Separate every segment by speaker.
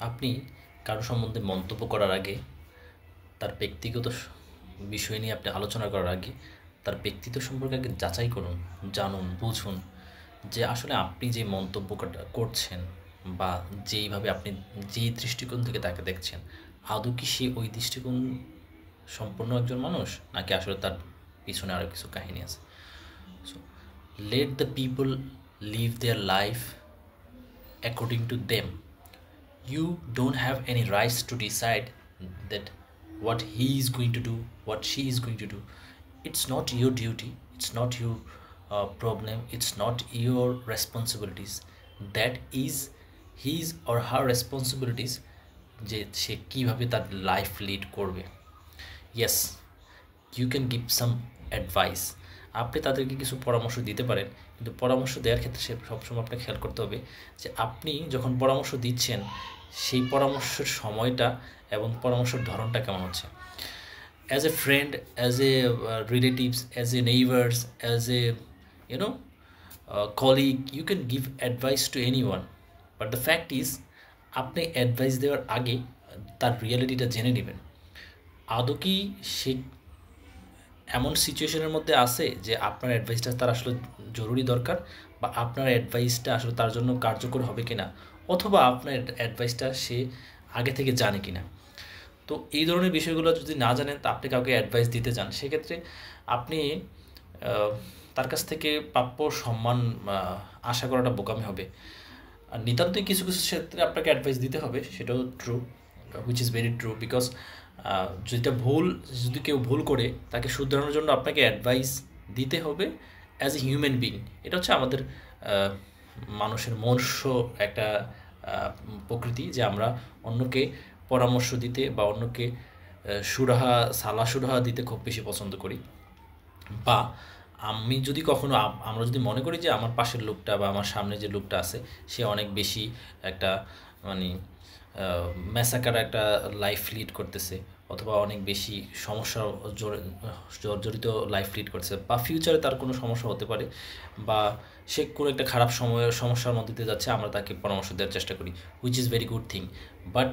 Speaker 1: আপনি কারো সম্বন্ধে মন্তব্য করার আগে তার ব্যক্তিগত বিষয় নিয়ে আপনি আলোচনা করার আগে তার ব্যক্তিত্ব সম্পর্কে আগে যাচাই করুন, জানুন, বুঝুন যে আসলে আপনি যে মন্তব্যটা করছেন বা যেইভাবে আপনি যেই দৃষ্টিকোণ থেকে তাকে দেখছেন, আদৌ কি সে ওই দৃষ্টিকোণ সম্পন্ন একজন মানুষ, নাকি আসলে তার পিছনে আরও কিছু কাহিনী আছে। So let the people leave their life according to them. You don't have any rights to decide that what he is going to do, what she is going to do. It's not your duty, it's not your problem, it's not your responsibilities. That is his or her responsibilities, যে সে কীভাবে তার life lead করবে। Yes, you can give some advice, আপনি তাদেরকে কিছু পরামর্শ দিতে পারেন, কিন্তু পরামর্শ দেওয়ার ক্ষেত্রে সে সবসময় আপনাকে খেয়াল করতে হবে যে আপনি যখন পরামর্শ দিচ্ছেন সেই পরামর্শের সময়টা এবং পরামর্শের ধরনটা কেমন হচ্ছে। As a friend, as a relatives, as a neighbours, as a colleague, you can give advice to anyone, but the fact is আপনি অ্যাডভাইস দেওয়ার আগে তার রিয়ালিটিটা জেনে নেবেন। আদৌ কি সে এমন সিচুয়েশনের মধ্যে আছে যে আপনার অ্যাডভাইসটা তার আসলে জরুরি দরকার, বা আপনার অ্যাডভাইসটা আসলে তার জন্য কার্যকর হবে কিনা, অথবা আপনার অ্যাডভাইসটা সে আগে থেকে জানে কিনা। তো এই ধরনের বিষয়গুলো যদি না জানেন, তা আপনি কাউকে অ্যাডভাইস দিতে চান, সেক্ষেত্রে আপনি তার কাছ থেকে প্রাপ্য সম্মান আশা করাটা বোকামি হবে। আর নিতান্তই কিছু কিছু ক্ষেত্রে আপনাকে অ্যাডভাইস দিতে হবে, সেটাও true, which is very true, because যদি কেউ ভুল করে তাকে শুধরানোর জন্য আপনাকে অ্যাডভাইস দিতে হবে অ্যাজ এ হিউম্যান বিং। এটা হচ্ছে আমাদের মানুষের মনুষ্য একটা প্রকৃতি, যে আমরা অন্যকে পরামর্শ দিতে বা অন্যকে সালা সুরাহা দিতে খুব বেশি পছন্দ করি। বা আমি যদি কখনো আমরা যদি মনে করি যে আমার পাশের লোকটা বা আমার সামনে যে লোকটা আছে সে অনেক বেশি একটা মানে ম্যাসাকার একটা লাইফ লিড করতেছে, অথবা অনেক বেশি সমস্যা জর্জরিত লাইফ লিড করছে, বা ফিউচারে তার কোনো সমস্যা হতে পারে, বা সে কোনো একটা খারাপ সমস্যার মধ্যে দিয়ে যাচ্ছে, আমরা তাকে পরামর্শ দেওয়ার চেষ্টা করি, which is very good thing. But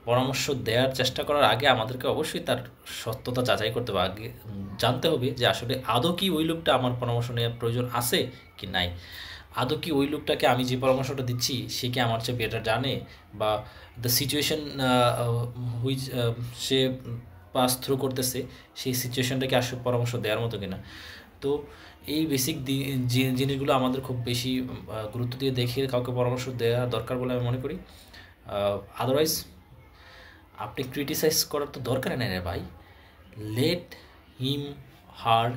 Speaker 1: পরামর্শ দেওয়ার চেষ্টা করার আগে আমাদেরকে অবশ্যই তার সত্যতা যাচাই করতে হবে, আগে জানতে হবে যে আসলে আদৌ কি ওই লোকটা আমার পরামর্শ নেওয়ার প্রয়োজন আছে কি নাই, আদৌ কি ওই লোকটাকে আমি যে পরামর্শটা দিচ্ছি সে কি আমার চেয়ে বেটার জানে, বা the situation which say pass through করতেছে সেই সিচুয়েশনটাকে আসলে পরামর্শ দেওয়ার মতো কিনা। তো এই বেসিক জিনিসগুলো আমাদের খুব বেশি গুরুত্ব দিয়ে দেখে কাউকে পরামর্শ দেওয়া দরকার বলে আমি মনে করি। আদারওয়াইজ আপনি ক্রিটিসাইজ করার তো দরকার নেই রে ভাই। Let him her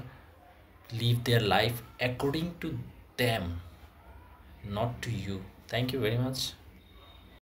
Speaker 1: live their life according to them, not to you. Thank you very much.